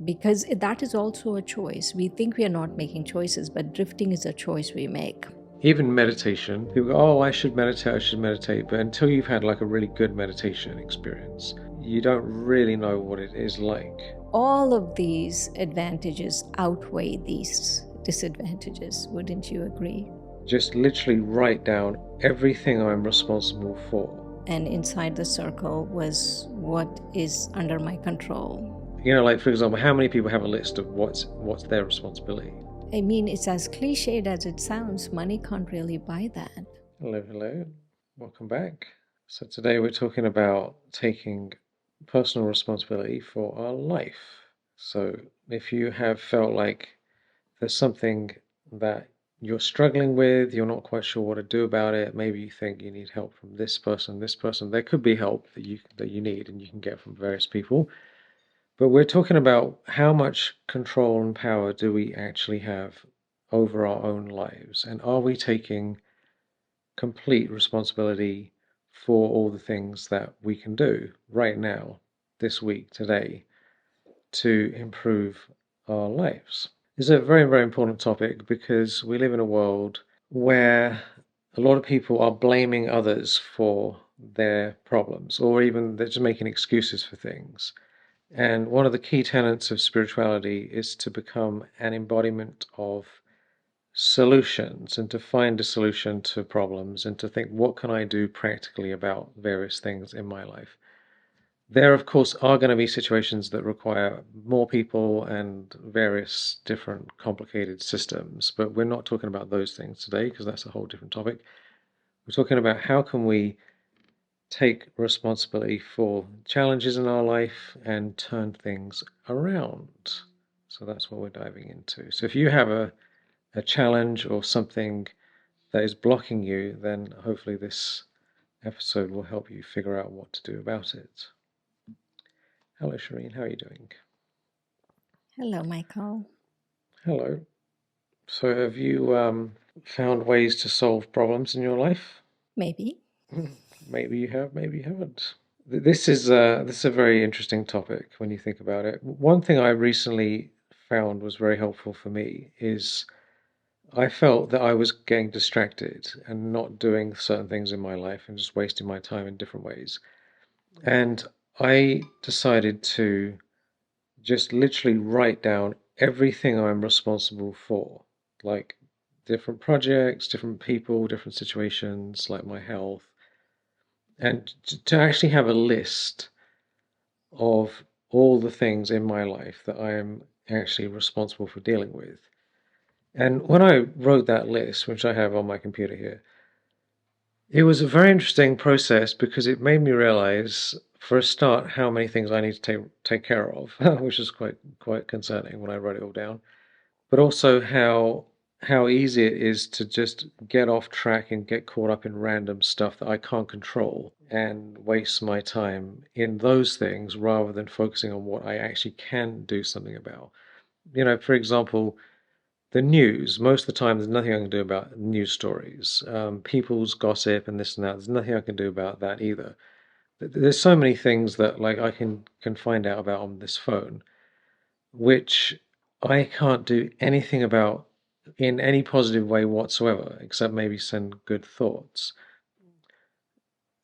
because that is also a choice. We think we are not making choices, but drifting is a choice we make. Even meditation, people go, oh, I should meditate. But until you've had like a really good meditation experience, you don't really know what it is like. All of these advantages outweigh these disadvantages. Wouldn't you agree? Just literally write down everything I'm responsible for. And inside the circle was what is under my control. You know, like for example, how many people have a list of what's their responsibility? I mean, it's as cliched as it sounds. Money can't really buy that. Hello. Welcome back. So today we're talking about taking personal responsibility for our life. So if you have felt like there's something that you're struggling with, you're not quite sure what to do about it, maybe you think you need help from this person, there could be help that you need and you can get from various people. But we're talking about how much control and power do we actually have over our own lives, and are we taking complete responsibility for all the things that we can do right now, this week, today, to improve our lives? It's a very, very important topic because we live in a world where a lot of people are blaming others for their problems, or even they're just making excuses for things. And one of the key tenets of spirituality is to become an embodiment of solutions and to find a solution to problems and to think, what can I do practically about various things in my life? There, of course, are going to be situations that require more people and various different complicated systems, but we're not talking about those things today because that's a whole different topic. We're talking about how can we take responsibility for challenges in our life and turn things around. So that's what we're diving into. So if you have a challenge or something that is blocking you, then hopefully this episode will help you figure out what to do about it. Hello, Shireen. How are you doing? Hello, Michael. Hello. So have you found ways to solve problems in your life? Maybe. Maybe you have, maybe you haven't. This is a very interesting topic when you think about it. One thing I recently found was very helpful for me is I felt that I was getting distracted and not doing certain things in my life and just wasting my time in different ways. And I decided to just literally write down everything I'm responsible for, like different projects, different people, different situations, like my health, and to actually have a list of all the things in my life that I am actually responsible for dealing with. And when I wrote that list, which I have on my computer here, it was a very interesting process because it made me realize, for a start, how many things I need to take care of, which is quite concerning when I wrote it all down. But also how easy it is to just get off track and get caught up in random stuff that I can't control and waste my time in those things rather than focusing on what I actually can do something about. You know, for example, the news, most of the time, there's nothing I can do about news stories. People's gossip and this and that, there's nothing I can do about that either. There's so many things that like I can find out about on this phone, which I can't do anything about in any positive way whatsoever, except maybe send good thoughts.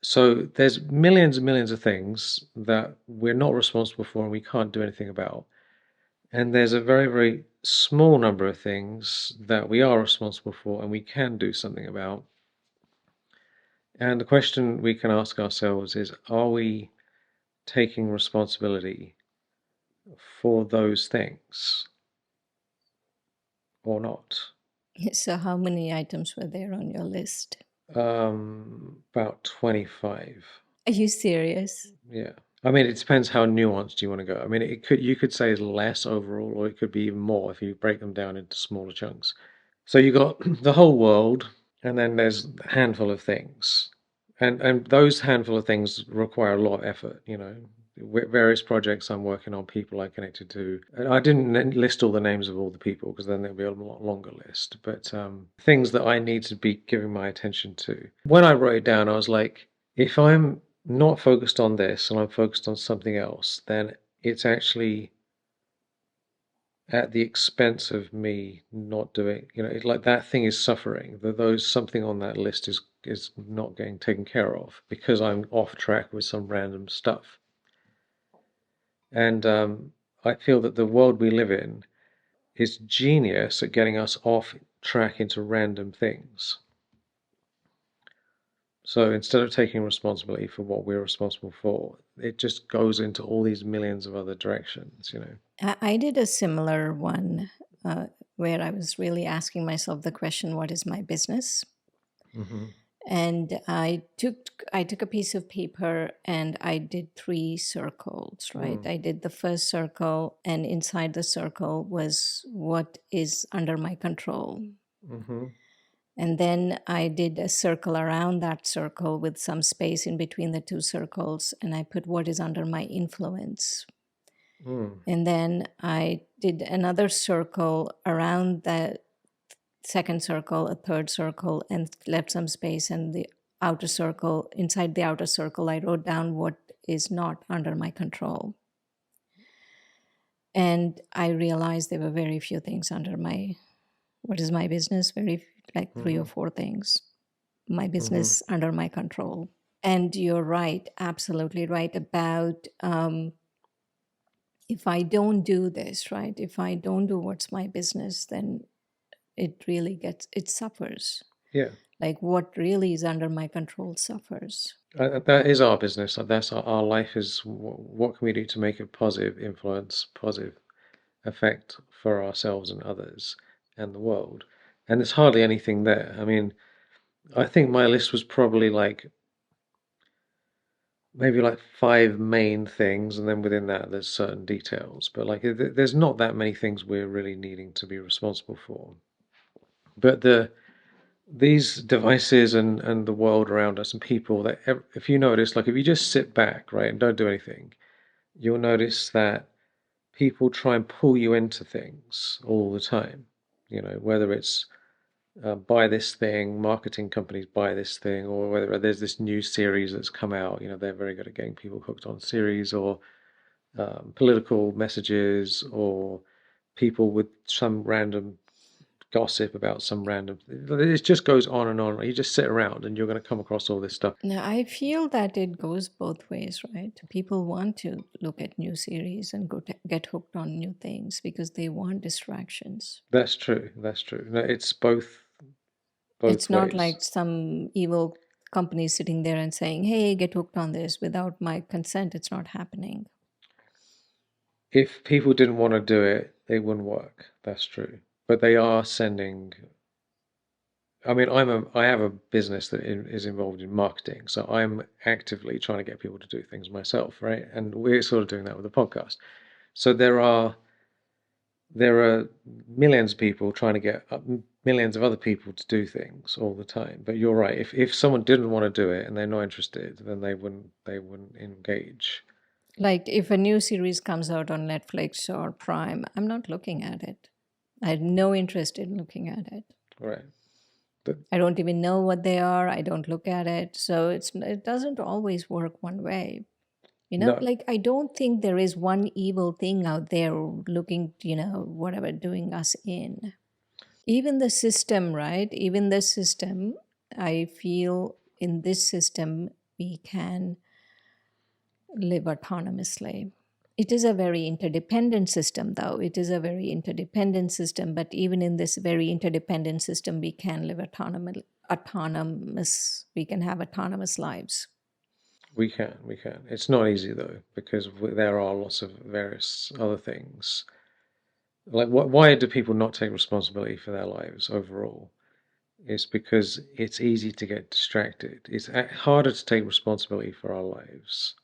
So there's millions and millions of things that we're not responsible for and we can't do anything about. And there's a very, very small number of things that we are responsible for and we can do something about. And the question we can ask ourselves is, are we taking responsibility for those things or not? So how many items were there on your list? About 25. Are you serious? Yeah. I mean, it depends how nuanced you want to go. I mean, you could say it's less overall, or it could be even more if you break them down into smaller chunks. So you got the whole world, and then there's a handful of things. And those handful of things require a lot of effort, you know. Various projects I'm working on, people I connected to. And I didn't list all the names of all the people because then there'll be a lot longer list. But things that I need to be giving my attention to. When I wrote it down, I was like, if I'm not focused on this and I'm focused on something else, then it's actually at the expense of me not doing, it's like that thing is suffering. Those something on that list is not getting taken care of because I'm off track with some random stuff. And I feel that the world we live in is genius at getting us off track into random things. So instead of taking responsibility for what we're responsible for, it just goes into all these millions of other directions. I did a similar one where I was really asking myself the question, what is my business? Mm-hmm. And I took a piece of paper and I did 3 circles, right? I did the first circle, and inside the circle was what is under my control. Mm-hmm. And then I did a circle around that circle with some space in between the 2 circles, and I put what is under my influence. And then I did another circle around the second circle, a third circle, and left some space. And the outer circle, inside the outer circle, I wrote down what is not under my control. And I realized there were very few things under what is my business? Like 3 or 4 things. My business under my control. And you're right, absolutely right about if I don't do this, right? If I don't do what's my business, then it suffers. Yeah. Like what really is under my control suffers. That is our business. That's our life is what can we do to make a positive influence, positive effect for ourselves and others and the world. And there's hardly anything there. I mean, I think my list was probably maybe 5 main things, and then within that there's certain details. But there's not that many things we're really needing to be responsible for. But these devices and the world around us and people, that if you notice, if you just sit back, right, and don't do anything, you'll notice that people try and pull you into things all the time. Whether it's buy this thing, marketing companies buy this thing, or whether there's this new series that's come out. They're very good at getting people hooked on series, or political messages, or people with some random gossip about some random. It just goes on and on. You just sit around and you're going to come across all this stuff. Now, I feel that it goes both ways, right? People want to look at new series and get hooked on new things because they want distractions. That's true. That's true. No, it's both It's not ways. like some evil company sitting there and saying, hey, get hooked on this without my consent. It's not happening. If people didn't want to do it, it wouldn't work. That's true. But they are sending. I mean, I have a business that is involved in marketing, so I'm actively trying to get people to do things myself, right? And we're sort of doing that with the podcast. So there are millions of people trying to get millions of other people to do things all the time. But you're right. If someone didn't want to do it and they're not interested, then they wouldn't engage. Like if a new series comes out on Netflix or Prime, I'm not looking at it. I have no interest in looking at it. Right. I don't even know what they are. I don't look at it. So it doesn't always work one way. No. I don't think there is one evil thing out there looking, whatever, doing us in. Even the system, right? Even the system, I feel in this system, we can live autonomously. It is a very interdependent system, though. It is a very interdependent system, but even in this very interdependent system, we can live autonomous. We can have autonomous lives. We can. It's not easy though, because there are lots of various other things. Why do people not take responsibility for their lives overall? It's because it's easy to get distracted. It's harder to take responsibility for our lives.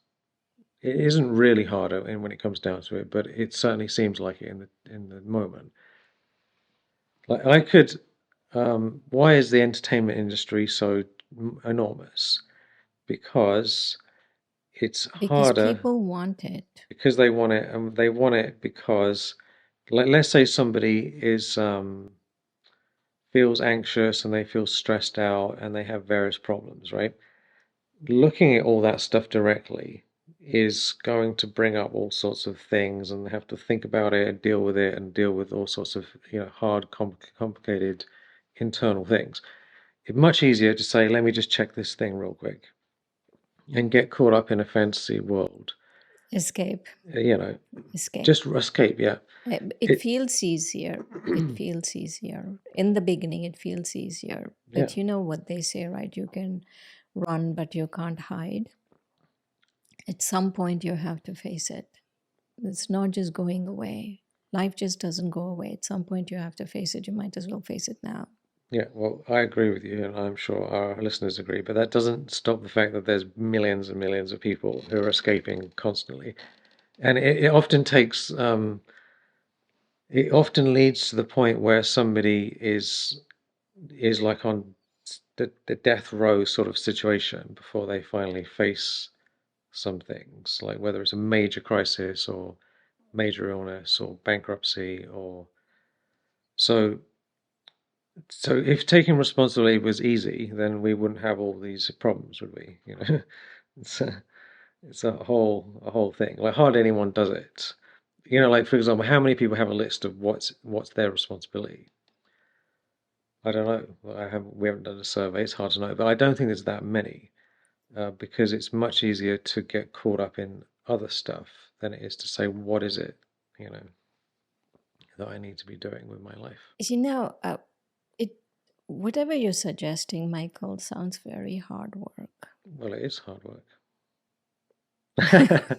It isn't really harder when it comes down to it, but it certainly seems like it in the moment. Why is the entertainment industry so enormous? Because it's harder. People want it. Because they want it, and they want it because, let's say somebody feels anxious and they feel stressed out and they have various problems, right? Looking at all that stuff directly is going to bring up all sorts of things and have to think about it and deal with all sorts of hard, complicated internal things. It's much easier to say, let me just check this thing real quick and get caught up in a fantasy world. Escape. Escape. Just escape, yeah. It feels easier. It feels easier. In the beginning, it feels easier. But you know what they say, right? You can run, but you can't hide. At some point, you have to face it. It's not just going away. Life just doesn't go away. At some point, you have to face it. You might as well face it now. Yeah, well, I agree with you, and I'm sure our listeners agree, but that doesn't stop the fact that there's millions and millions of people who are escaping constantly. And it often takes, it often leads to the point where somebody is like on the death row sort of situation before they finally face some things, like whether it's a major crisis or major illness or bankruptcy or so if taking responsibility was easy, then we wouldn't have all these problems, would we? It's a whole thing. Like hardly anyone does it. Like for example, how many people have a list of what's their responsibility? I don't know. We haven't done a survey. It's hard to know, but I don't think there's that many, because it's much easier to get caught up in other stuff than it is to say, what is it, that I need to be doing with my life? Whatever you're suggesting, Michael, sounds very hard work. Well, it is hard work.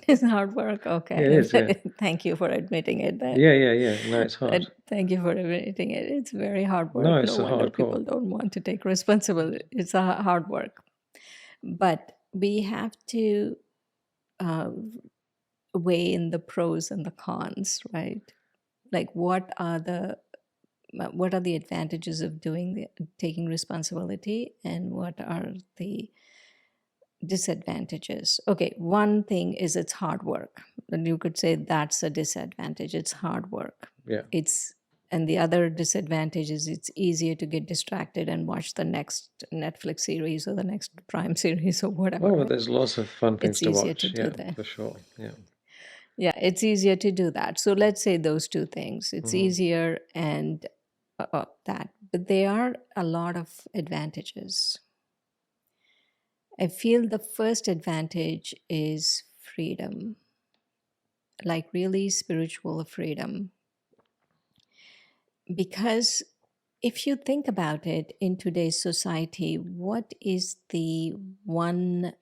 It's hard work. Okay. Yeah, it is, yeah. Thank you for admitting it. Yeah. No, it's hard. Thank you for admitting it. It's very hard work. No, it's a wonder hard call. People don't want to take responsibility. It's a hard work. But we have to weigh in the pros and the cons, right? Like what are the advantages of taking responsibility, and what are the disadvantages? Okay, one thing is it's hard work, and you could say that's a disadvantage. It's hard work. Yeah. And the other disadvantage is it's easier to get distracted and watch the next Netflix series or the next Prime series or whatever. Oh, there's lots of fun things to watch. It's easier to do that. For sure. Yeah, it's easier to do that. So let's say those two things. It's easier and that. But there are a lot of advantages. I feel the first advantage is freedom, like really spiritual freedom. Because if you think about it, in today's society, what is the one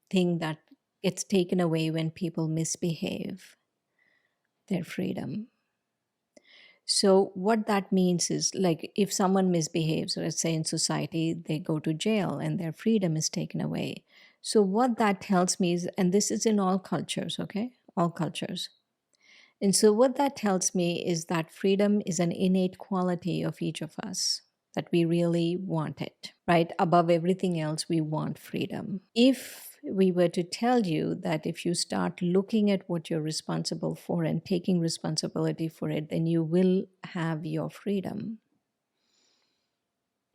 thing that gets taken away when people misbehave? Their freedom. So what that means is, like, if someone misbehaves, let's say in society, they go to jail and their freedom is taken away. So what that tells me is, and this is in all cultures, okay? All cultures. And so what that tells me is that freedom is an innate quality of each of us, that we really want it, right? Above everything else, we want freedom. If we were to tell you that if you start looking at what you're responsible for and taking responsibility for it, then you will have your freedom.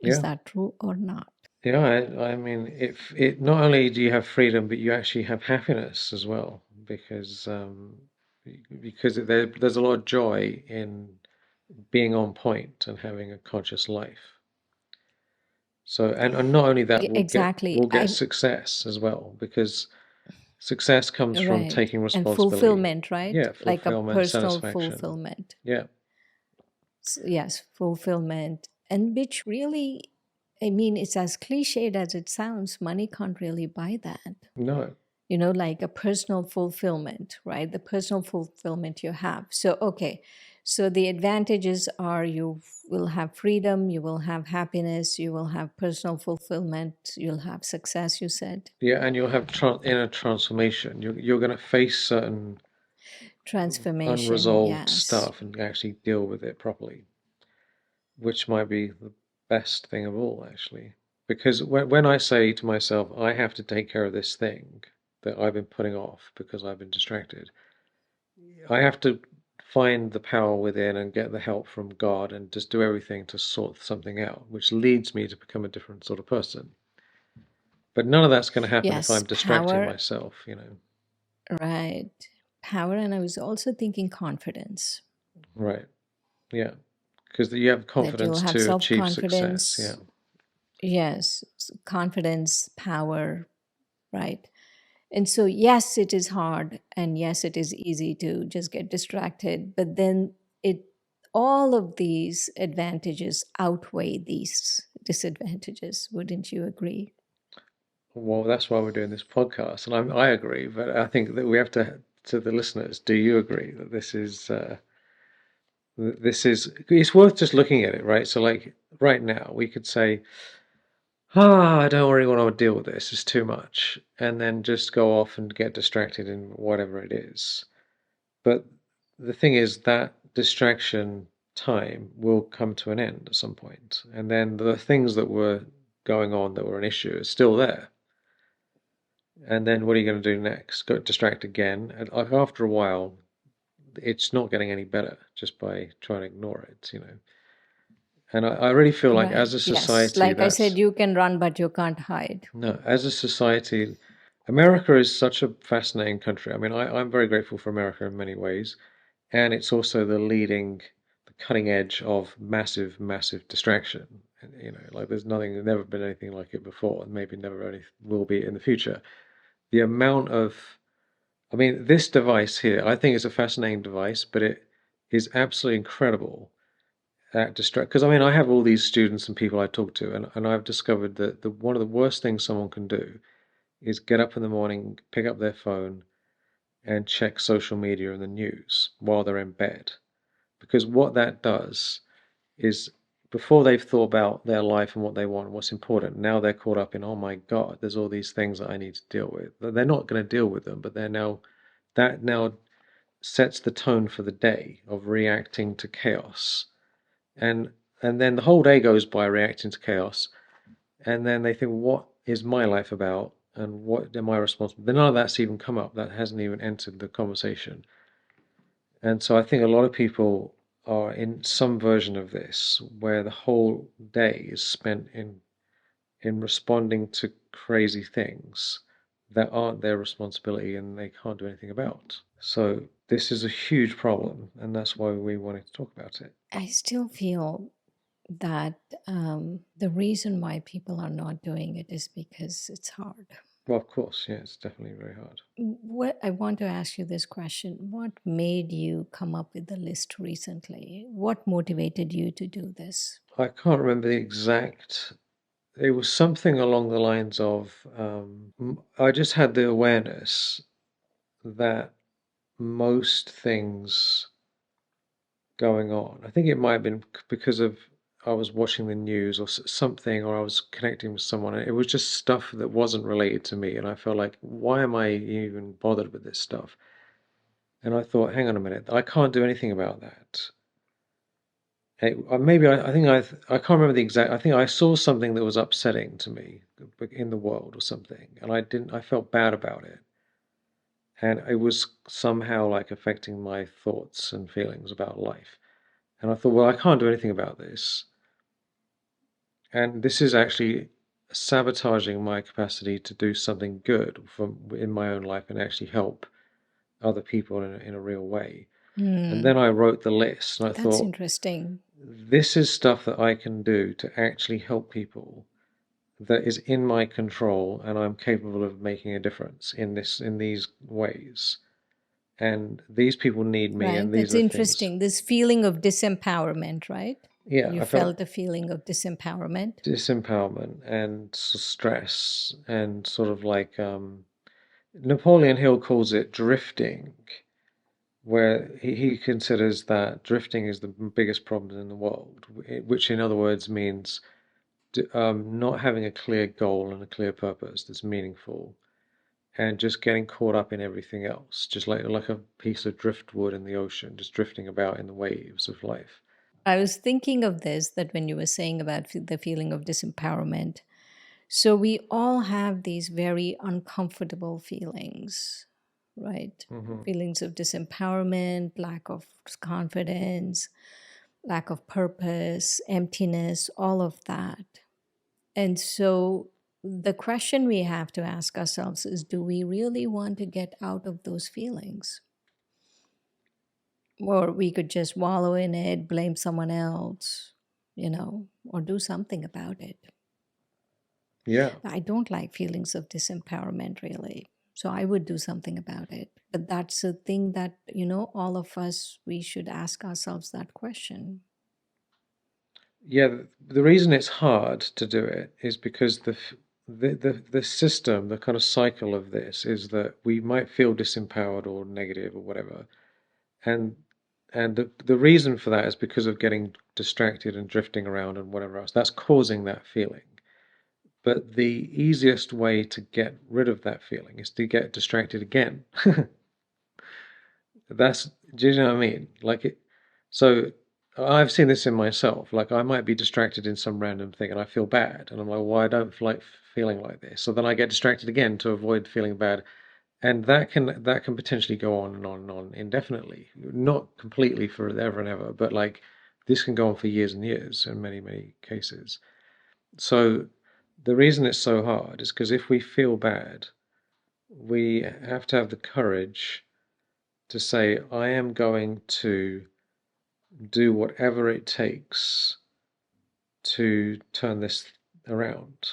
Is that true or not? Yeah, I mean, it not only do you have freedom, but you actually have happiness as well, because there's a lot of joy in being on point and having a conscious life. So, and not only that, we'll get success as well, because success comes from taking responsibility. And fulfillment, right? Yeah, fulfillment, like a personal satisfaction. Fulfillment. Yeah. Yes, fulfillment. And which really, I mean, it's as cliched as it sounds, money can't really buy that. No. Like a personal fulfillment, right? The personal fulfillment you have. So, okay. So the advantages are you will have freedom, you will have happiness, you will have personal fulfillment, you'll have success, you said. Yeah, and you'll have inner transformation. You're going to face certain unresolved stuff and actually deal with it properly, which might be the best thing of all, actually. Because when I say to myself, I have to take care of this thing that I've been putting off because I've been distracted, I have to find the power within and get the help from God and just do everything to sort something out, which leads me to become a different sort of person. But none of that's going to happen if Yes, I'm distracting power, myself, right. Power, and I was also thinking confidence, Right. Yeah. Because you have that you'll confidence have to achieve success. Yeah. self-confidence. Yes, confidence, power, right? And so, yes, it is hard, and yes, it is easy to just get distracted, but then it all of these advantages outweigh these disadvantages. Wouldn't you agree? Well, that's why we're doing this podcast, and I agree. But I think that we have to the listeners. Do you agree that this is it's worth just looking at it, right? So, like right now, we could say, I don't really want to deal with this. It's too much, and then just go off and get distracted in whatever it is. But the thing is that distraction time will come to an end at some point, and then the things that were going on that were an issue are still there. And then what are you going to do next? Go distract again? And like after a while, it's not getting any better just by trying to ignore it. And I really feel like Right. as a Yes. society, Like I that's said, you can run, but you can't hide. no, as a society, America is such a fascinating country. I mean, I'm very grateful for America in many ways, and it's also the cutting edge of massive, massive distraction. Like there's never been anything like it before, and maybe never any will be in the future. The amount of I mean, this device here, I think is a fascinating device, but it is absolutely incredible at distract. Because I mean, I have all these students and people I talk to, and I've discovered that one of the worst things someone can do is get up in the morning, pick up their phone, and check social media and the news while they're in bed. Because what that does is before they've thought about their life and what they want and what's important, now they're caught up in, oh my God, there's all these things that I need to deal with. They're not going to deal with them, but that now sets the tone for the day of reacting to chaos. And and then the whole day goes by reacting to chaos. And then they think, what is my life about? And what am I responsible? Then none of that's even come up. That hasn't even entered the conversation. And so I think a lot of people are in some version of this where the whole day is spent in responding to crazy things that aren't their responsibility and they can't do anything about. So this is a huge problem, and that's why we wanted to talk about it. I still feel that the reason why people are not doing it is because it's hard. Well, of course, yeah, it's definitely very hard. What I want to ask you this question: what made you come up with the list recently? What motivated you to do this? I can't remember the exact. It was something along the lines of I just had the awareness that most things going on. I think it might have been because of I was watching the news or something, or I was connecting with someone. And it was just stuff that wasn't related to me, and I felt like, why am I even bothered with this stuff? And I thought, hang on a minute, I can't do anything about that. Maybe I think I can't remember the exact. I think I saw something that was upsetting to me in the world or something, and I felt bad about it, and it was somehow like affecting my thoughts and feelings about life. And I thought, well, I can't do anything about this. And this is actually sabotaging my capacity to do something good in my own life and actually help other people in a real way. And then I wrote the list and I That's thought, interesting. this is stuff that I can do to actually help people that is in my control and I'm capable of making a difference in these ways. And these people need me Right. and these That's are the things. interesting. This feeling of disempowerment, right? Yeah, You I felt felt a feeling of disempowerment. disempowerment and stress and sort of like Napoleon Hill calls it drifting, where he considers that drifting is the biggest problem in the world, which in other words means not having a clear goal and a clear purpose that's meaningful, and just getting caught up in everything else, just like a piece of driftwood in the ocean, just drifting about in the waves of life. I was thinking of this, that when you were saying about the feeling of disempowerment, so we all have these very uncomfortable feelings, right? Hmm. Feelings of disempowerment, lack of confidence, lack of purpose, emptiness, all of that. And so the question we have to ask ourselves is, do we really want to get out of those feelings? Or we could just wallow in it, blame someone else, or do something about it. Yeah. I don't like feelings of disempowerment, really. So I would do something about it. But that's a thing that, all of us, we should ask ourselves that question. Yeah, the reason it's hard to do it is because the system, the kind of cycle of this is that we might feel disempowered or negative or whatever, and the reason for that is because of getting distracted and drifting around and whatever else. That's causing that feeling. But the easiest way to get rid of that feeling is to get distracted again. Do you know what I mean? So I've seen this in myself. Like I might be distracted in some random thing and I feel bad. And I'm like, well, I don't like feeling like this. So then I get distracted again to avoid feeling bad. And that can potentially go on and on and on indefinitely. Not completely forever and ever, but like this can go on for years and years in many, many cases. So the reason it's so hard is because if we feel bad, we have to have the courage to say, I am going to do whatever it takes to turn this around.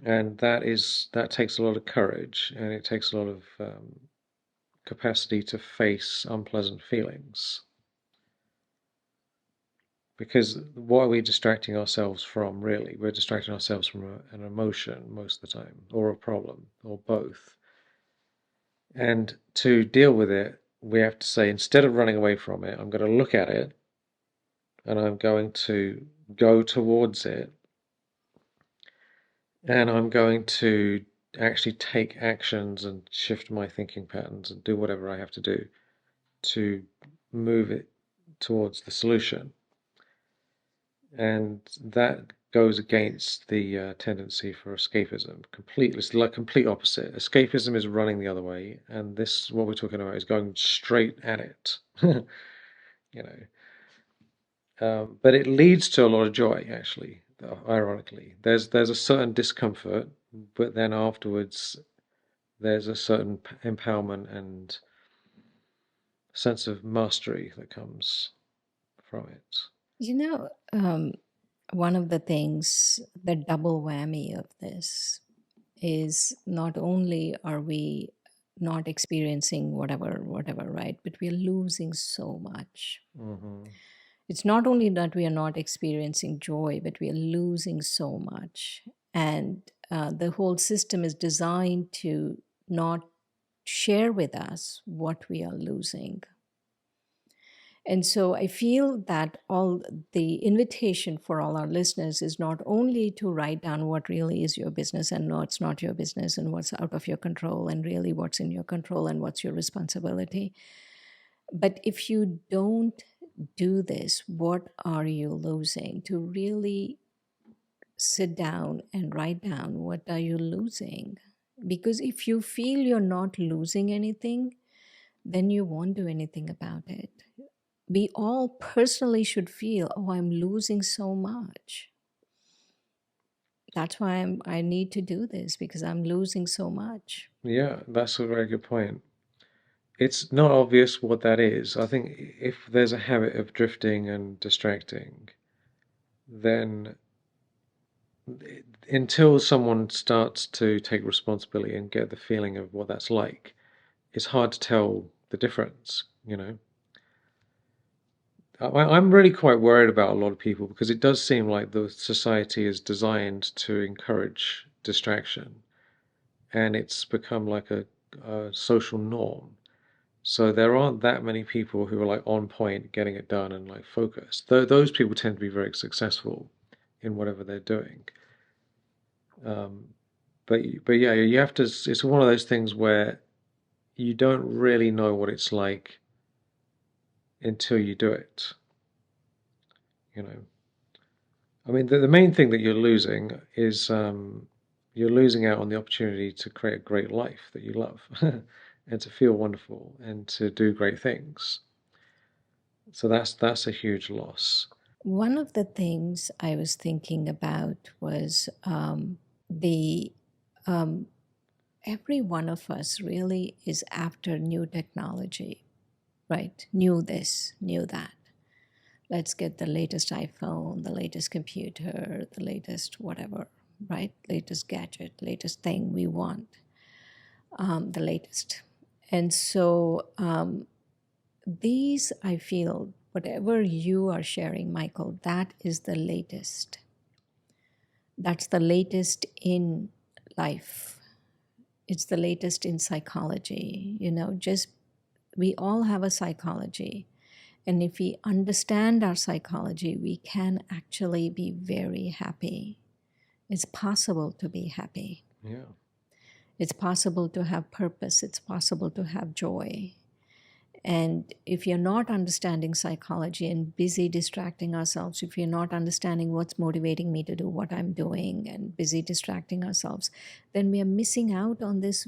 And that takes a lot of courage, and it takes a lot of capacity to face unpleasant feelings. Because what are we distracting ourselves from, really? We're distracting ourselves from an emotion most of the time, or a problem, or both. And to deal with it, we have to say, instead of running away from it, I'm going to look at it and I'm going to go towards it and I'm going to actually take actions and shift my thinking patterns and do whatever I have to do to move it towards the solution. And that goes against the tendency for escapism completely. It's like complete opposite. Escapism is running the other way, and this, what we're talking about, is going straight at it. you know. But it leads to a lot of joy, actually. Ironically, there's a certain discomfort, but then afterwards there's a certain empowerment and sense of mastery that comes from it. You know, one of the things, the double whammy of this is not only are we not experiencing whatever, right, but we're losing so much. Hmm. It's not only that we are not experiencing joy, but we are losing so much. And the whole system is designed to not share with us what we are losing. And so I feel that all the invitation for all our listeners is not only to write down what really is your business and what's not your business and what's out of your control and really what's in your control and what's your responsibility. But if you don't do this, what are you losing? To really sit down and write down what are you losing? Because if you feel you're not losing anything, then you won't do anything about it. We all personally should feel, oh, I'm losing so much. That's why I need to do this, because I'm losing so much. Yeah, that's a very good point. It's not obvious what that is. I think if there's a habit of drifting and distracting, then until someone starts to take responsibility and get the feeling of what that's like, it's hard to tell the difference. I'm really quite worried about a lot of people because it does seem like the society is designed to encourage distraction, and it's become like a social norm. So there aren't that many people who are like on point, getting it done and like focused. Those people tend to be very successful in whatever they're doing. Um, but yeah, you have to. It's one of those things where you don't really know what it's like until you do it. You know, I mean, the main thing that you're losing is you're losing out on the opportunity to create a great life that you love, and to feel wonderful and to do great things. So that's a huge loss. One of the things I was thinking about was the every one of us really is after new technology, right? New this, new that. Let's get the latest iPhone, the latest computer, the latest whatever, right? Latest gadget, latest thing we want, the latest. And so these, I feel, whatever you are sharing, Michael, that is the latest. That's the latest in life. It's the latest in psychology. Just we all have a psychology. And if we understand our psychology, we can actually be very happy. It's possible to be happy. Yeah. It's possible to have purpose. It's possible to have joy. And if you're not understanding psychology and busy distracting ourselves, if you're not understanding what's motivating me to do what I'm doing and busy distracting ourselves, then we are missing out on this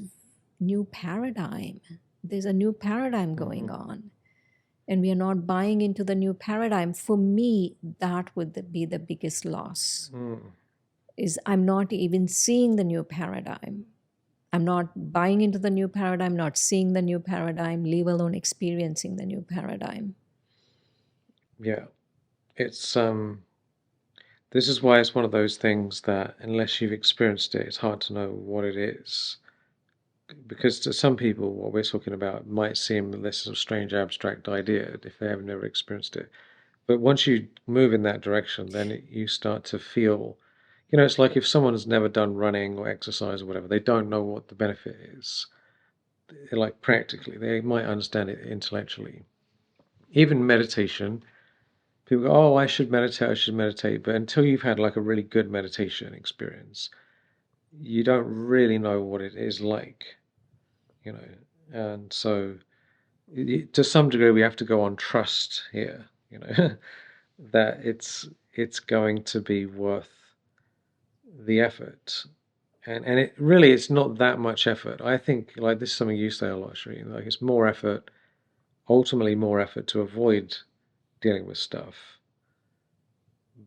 new paradigm. There's a new paradigm going on. And we are not buying into the new paradigm. For me, that would be the biggest loss, is I'm not even seeing the new paradigm. I'm not buying into the new paradigm, not seeing the new paradigm, leave alone experiencing the new paradigm. Yeah. It's this is why it's one of those things that unless you've experienced it, it's hard to know what it is. Because to some people, what we're talking about might seem this sort of strange abstract idea if they have never experienced it. But once you move in that direction, then you start to feel, it's like if someone has never done running or exercise or whatever, they don't know what the benefit is. Like practically, they might understand it intellectually. Even meditation, people go, oh, I should meditate. But until you've had like a really good meditation experience, you don't really know what it is like, And so to some degree, we have to go on trust here, that it's going to be worth the effort. And it really, it's not that much effort. I think, like, this is something you say a lot, Shireen, like it's more effort, ultimately more effort to avoid dealing with stuff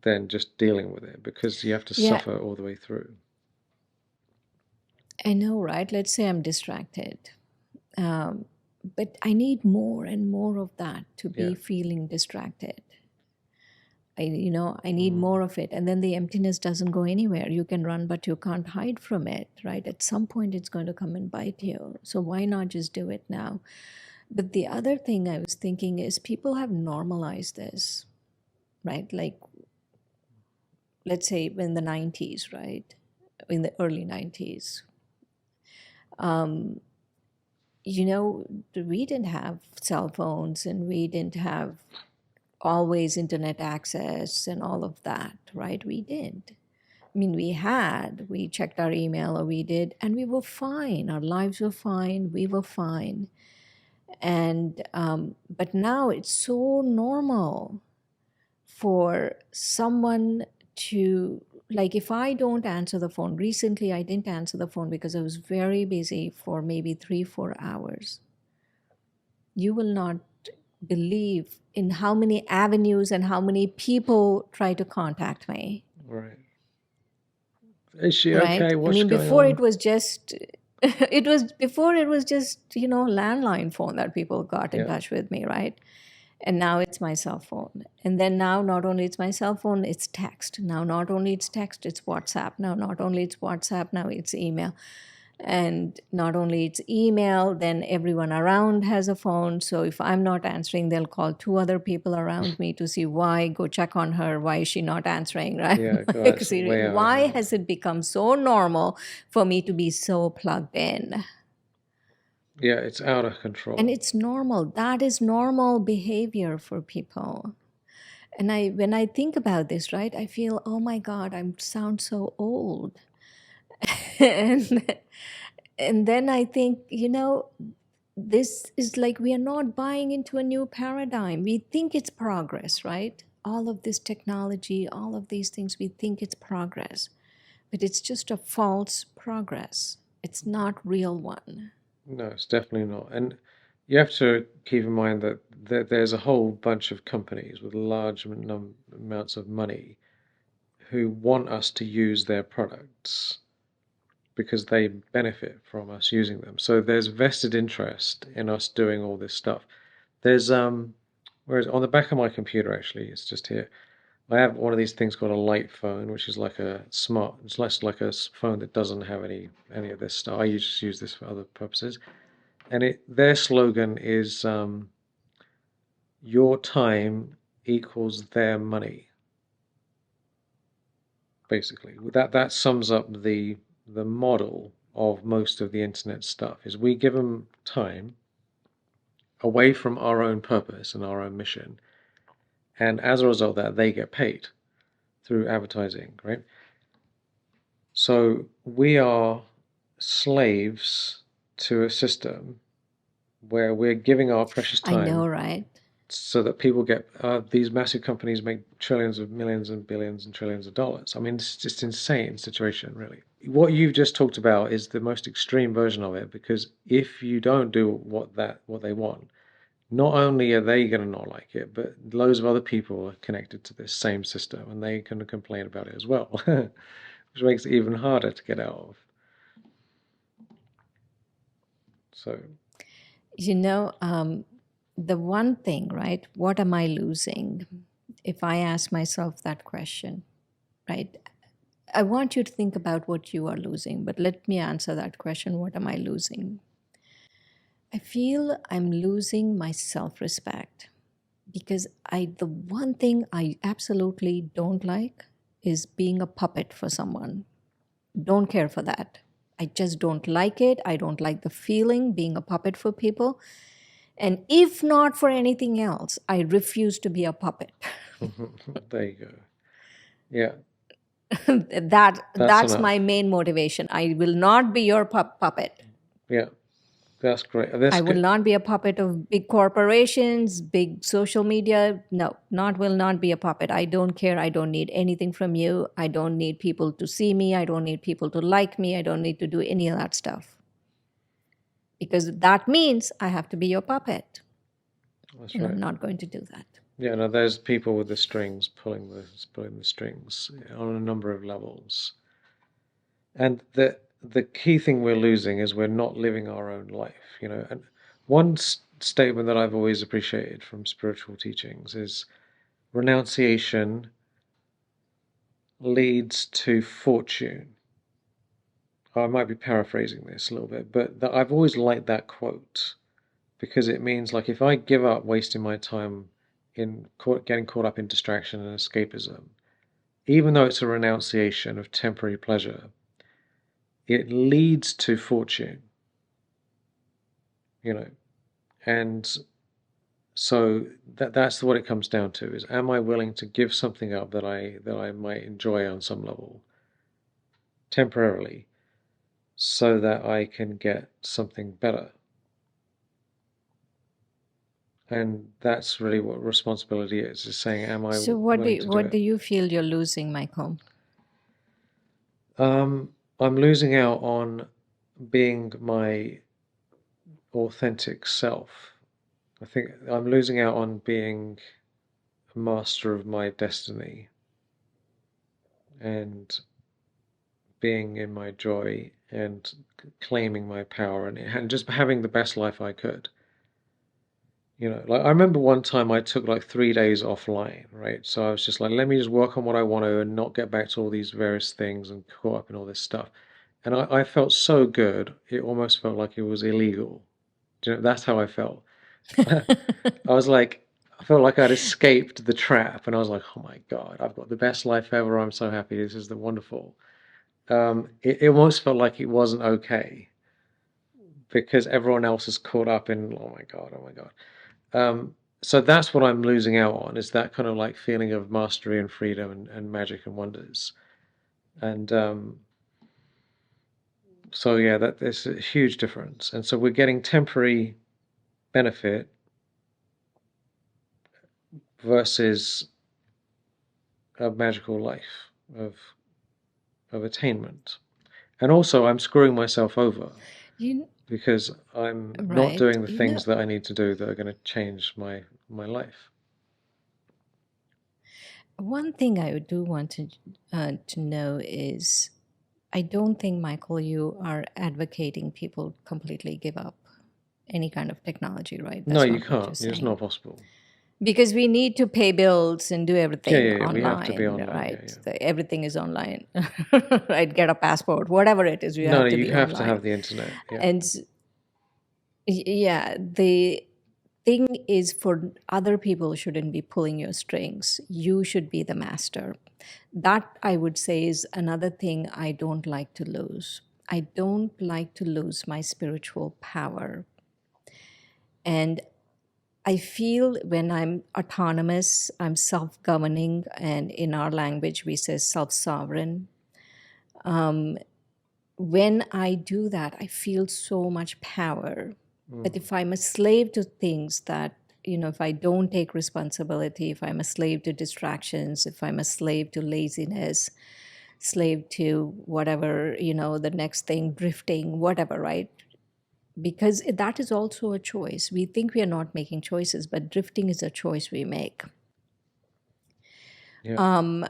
than just dealing with it, because you have to Yeah, suffer all the way through. I know, right? Let's say I'm distracted. But I need more and more of that to be Yeah. feeling distracted. I need more of it. And then the emptiness doesn't go anywhere. You can run, but you can't hide from it, right? At some point, it's going to come and bite you. So why not just do it now? But the other thing I was thinking is people have normalized this, right? Like, let's say in the 90s, right? In the early 90s, we didn't have cell phones and we didn't have always internet access and all of that, right? We did. I mean, we checked our email or we did, and we were fine. Our lives were fine. We were fine. And, but now it's so normal for someone to, like, if I don't answer the phone, recently I didn't answer the phone because I was very busy for maybe 3-4 hours. You will not believe in how many avenues and how many people try to contact me. Right. Is she Right? okay? I What's mean, going before on? it was just, landline phone that people got in Yeah. touch with me, right? And now it's my cell phone. And then now not only it's my cell phone, it's text. Now not only it's text, it's WhatsApp. Now not only it's WhatsApp, now it's email. And not only it's email, then everyone around has a phone. So if I'm not answering, they'll call 2 other people around me to see why, go check on her. Why is she not answering, right? Yeah, God, Like, it's way out of why hand. has it become so normal for me to be so plugged in? Yeah, it's out of And control. it's normal. That is normal behavior for people. And when I think about this, right, I feel, oh my God, I sound so old. and and then I think, this is like we are not buying into a new paradigm. We think it's progress, right? All of this technology, all of these things, we think it's progress, but it's just a false progress. It's not real one. No, it's definitely not. And you have to keep in mind that there's a whole bunch of companies with large amounts of money who want us to use their products because they benefit from us using them. So there's vested interest in us doing all this stuff. There's whereas on the back of my computer, actually, it's just here. I have one of these things called a light phone, which is like a smart. It's less like a phone that doesn't have any of this stuff. I just use this for other purposes. And their slogan is "Your time equals their money." Basically, that sums up the model of most of the internet stuff. Is we give them time away from our own purpose and our own mission, and as a result of that, they get paid through advertising, right? So we are slaves to a system where we're giving our precious I know, time right? so that people get these massive companies make trillions of millions and billions and trillions of dollars. I mean, it's just insane situation, really. What you've just talked about is the most extreme version of it, because if you don't do what they want, not only are they going to not like it, but loads of other people are connected to this same system and they can complain about it as well, which makes it even harder to get out of. So, You know, the one thing, right? What am I losing? If I ask myself that question, right? I want you to think about what you are losing, but let me answer that question. What am I losing? I feel I'm losing my self-respect because the one thing I absolutely don't like is being a puppet for someone. Don't care for that. I just don't like it. I don't like the feeling being a puppet for people. And if not for anything else, I refuse to be a puppet. there you go. Yeah, that's That's enough. my main motivation. I will not be your puppet. Yeah, that's great. I That's will good. not be a puppet of big corporations, big social media. No, will not be a puppet. I don't care. I don't need anything from you. I don't need people to see me. I don't need people to like me. I don't need to do any of that stuff. Because that means I have to be your puppet. That's And right. I'm not going to do that. Yeah, no, there's people with the strings pulling the strings on a number of levels. And the key thing we're losing is we're not living our own life, you know. And one statement that I've always appreciated from spiritual teachings is renunciation leads to fortune. I might be paraphrasing this a little bit, but I've always liked that quote because it means like if I give up wasting my time in getting caught up in distraction and escapism, even though it's a renunciation of temporary pleasure, it leads to fortune, you know. And so that's what it comes down to is am I willing to give something up that I might enjoy on some level temporarily so that I can get something better. And that's really what responsibility is saying, am I So willing to do what do it? you feel you're losing, Michael? I'm losing out on being my authentic self. I think I'm losing out on being a master of my destiny and being in my joy and claiming my power and just having the best life I could. You know, like I remember one time I took like 3 days offline, right? So I was just like, let me just work on what I want to and not get back to all these various things and caught up in all this stuff. And I felt so good, it almost felt like it was illegal. Do you know, that's how I felt. I was like, I felt like I'd escaped the trap, and I was like, oh my God, I've got the best life ever. I'm so happy. This is the wonderful. It almost felt like it wasn't okay because everyone else is caught up in, oh my God, oh my God. So that's what I'm losing out on is that kind of like feeling of mastery and freedom and magic and wonders. And so yeah, that there's a huge difference. And so we're getting temporary benefit versus a magical life of attainment. And also I'm screwing myself over. You because I'm not Right. doing the You know, things that I need to do that are going to change my life. one thing I do want to know is, I don't think, Michael, you are advocating people completely give up any kind of technology, right? No, That's you not what you're can't. It's saying. not possible. Because we need to pay bills and do Yeah, everything yeah, we have to be online, online. Yeah, right? yeah. Everything is online, right? Get a passport, whatever it is, you No, have to you be have to online. have the internet. Yeah. And yeah, the thing is, for other people shouldn't be pulling your strings. You should be the master. That, I would say, is another thing I don't like to lose. I don't like to lose my spiritual power. And I feel when I'm autonomous, I'm self governing, and in our language, we say self sovereign. When I do that, I feel so much power. But if I'm a slave to things that, if I don't take responsibility, if I'm a slave to distractions, if I'm a slave to laziness, slave to whatever, the next thing, drifting, whatever, right? Because that is also a choice. We think we are not making choices, but drifting is a choice we make. Yeah.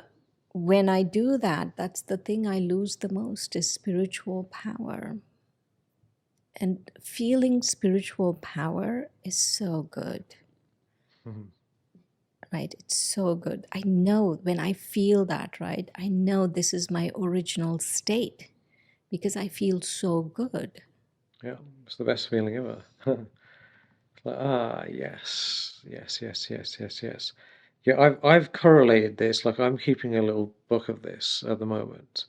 When I do that, that's the thing I lose the most, is spiritual power. And feeling spiritual power is so good, Mhm. right? It's so good. I know when I feel that, right? I know this is my original state because I feel so good. Yeah. It's the best feeling ever. It's like, yes, yes, yes, yes, yes, yes. Yeah, I've correlated this. Like, I'm keeping a little book of this at the moment.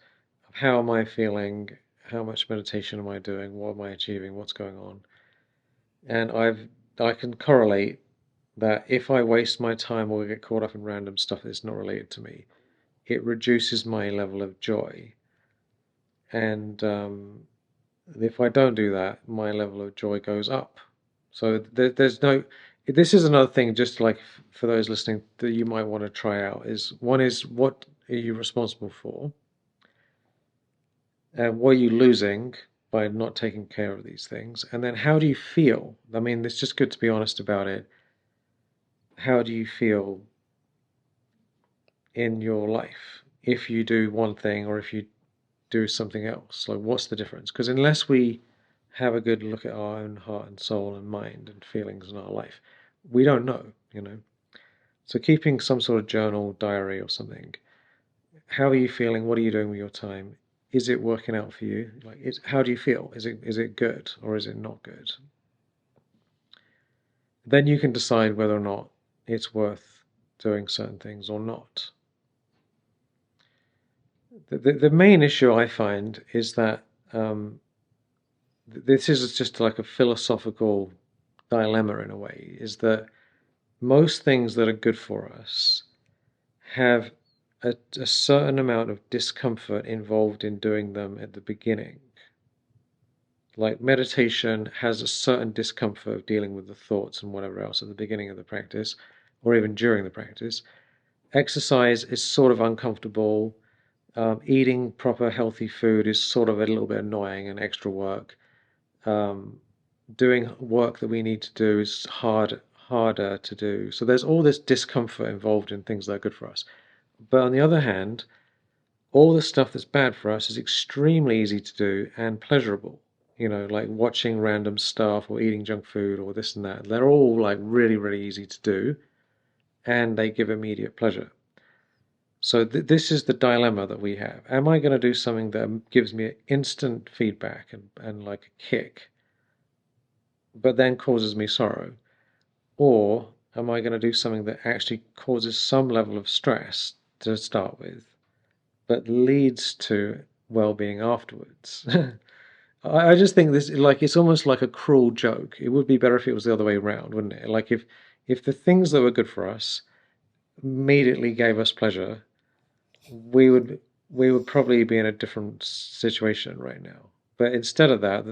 Of how am I feeling? How much meditation am I doing? What am I achieving? What's going on? And I can correlate that if I waste my time or get caught up in random stuff that's not related to me, it reduces my level of joy. And if I don't do that, my level of joy goes up. So there's no. This is another thing, just like for those listening, that you might want to try out. One is, what are you responsible for, and what are you losing by not taking care of these things, and then how do you feel? I mean, it's just good to be honest about it. How do you feel in your life if you do one thing or if you do something else? Like, what's the difference? Because unless we have a good look at our own heart and soul and mind and feelings in our life, we don't know. So keeping some sort of journal, diary or something. How are you feeling? What are you doing with your time? Is it working out for you? Like, how do you feel? Is it good or is it not good? Then you can decide whether or not it's worth doing certain things or not. The main issue I find is that this is just like a philosophical dilemma in a way, is that most things that are good for us have a certain amount of discomfort involved in doing them at the beginning. Like, meditation has a certain discomfort of dealing with the thoughts and whatever else at the beginning of the practice, or even during the practice. Exercise is sort of uncomfortable. Eating proper healthy food is sort of a little bit annoying and extra work. Doing work that we need to do is harder to do. So there's all this discomfort involved in things that are good for us. But on the other hand, all the stuff that's bad for us is extremely easy to do and pleasurable. Like watching random stuff or eating junk food or this and that. They're all like really, really easy to do, and they give immediate pleasure. So this is the dilemma that we have. Am I going to do something that gives me instant feedback and like a kick, but then causes me sorrow? Or am I going to do something that actually causes some level of stress to start with, but leads to well-being afterwards? I just think this, like, it's almost like a cruel joke. It would be better if it was the other way around, wouldn't it? Like, if the things that were good for us immediately gave us pleasure, we would probably be in a different situation right now. But instead of that,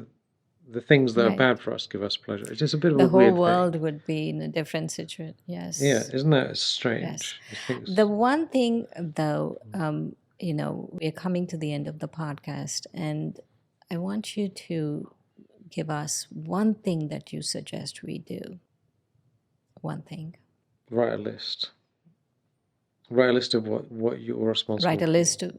the things that are Right. bad for us give us pleasure. It's just a bit of a The whole weird thing. world would be in a different situation. Yeah, Yes. isn't that Yes. strange? The one thing, though, we're coming to the end of the podcast, and I want you to give us one thing that you suggest we do. One thing. Write a list. Write a list of what you're responsible Write a for. list of,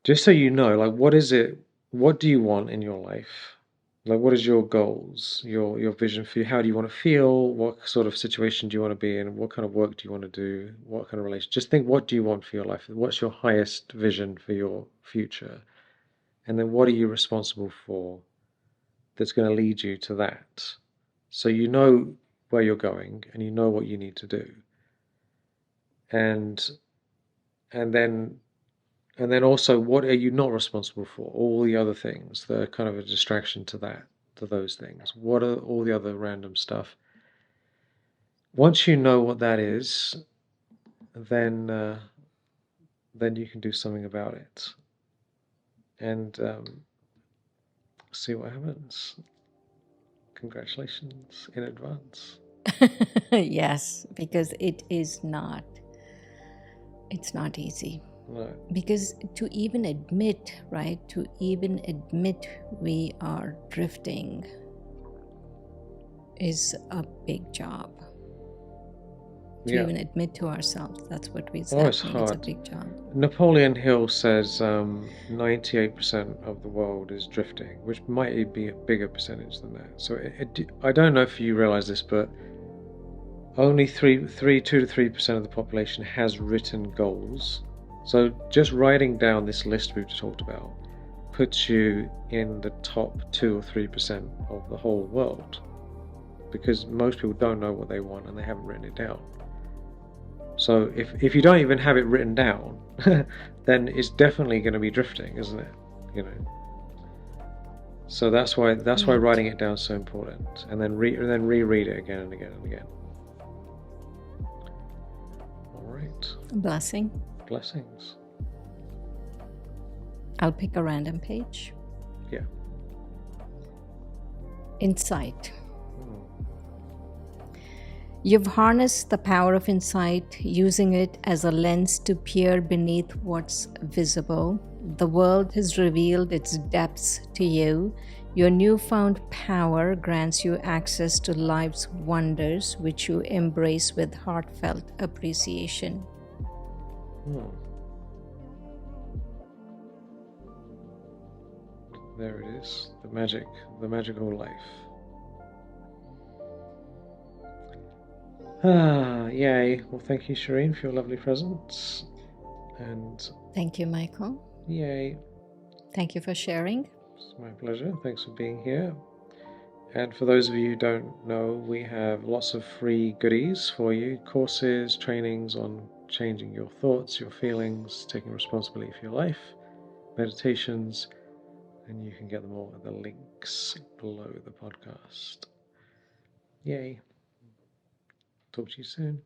Just so you know, like, what is it, what do you want in your life? Like, what is your goals, your vision for you? How do you want to feel? What sort of situation do you want to be in? What kind of work do you want to do? What kind of relation? Just think, what do you want for your life? What's your highest vision for your future? And then what are you responsible for that's going to lead you to that? So you know where you're going and you know what you need to do. And then also, what are you not responsible for? All the other things that are kind of a distraction to those things. What are all the other random stuff? Once you know what that is, then you can do something about it, and see what happens. Congratulations in advance. yes, because it's not easy. No. Because to even admit, right, we are drifting is a big job. To even admit to ourselves, that's what we said. It's hard. It's a big job. Napoleon Hill says 98% of the world is drifting, which might be a bigger percentage than that. So I don't know if you realize this, but only 2 to 3% of the population has written goals. So just writing down this list we've talked about puts you in the top 2 or 3% of the whole world, because most people don't know what they want and they haven't written it down. So if you don't even have it written down, then it's definitely going to be drifting, isn't it? You know. So that's why writing it down is so important, and then reread it again and again and again. All right. Blessing. Blessings. I'll pick a random page. Yeah. Insight. You've harnessed the power of insight, using it as a lens to peer beneath what's visible. The world has revealed its depths to you. Your newfound power grants you access to life's wonders, which you embrace with heartfelt appreciation. There it is, the magical life. Yay. Well, thank you, Shireen, for your lovely presence. And thank you, Michael. Yay. Thank you for sharing. It's my pleasure. Thanks for being here. And for those of you who don't know, we have lots of free goodies for you. Courses, trainings on changing your thoughts, your feelings, taking responsibility for your life, meditations, and you can get them all at the links below the podcast. Yay. Talk to you soon.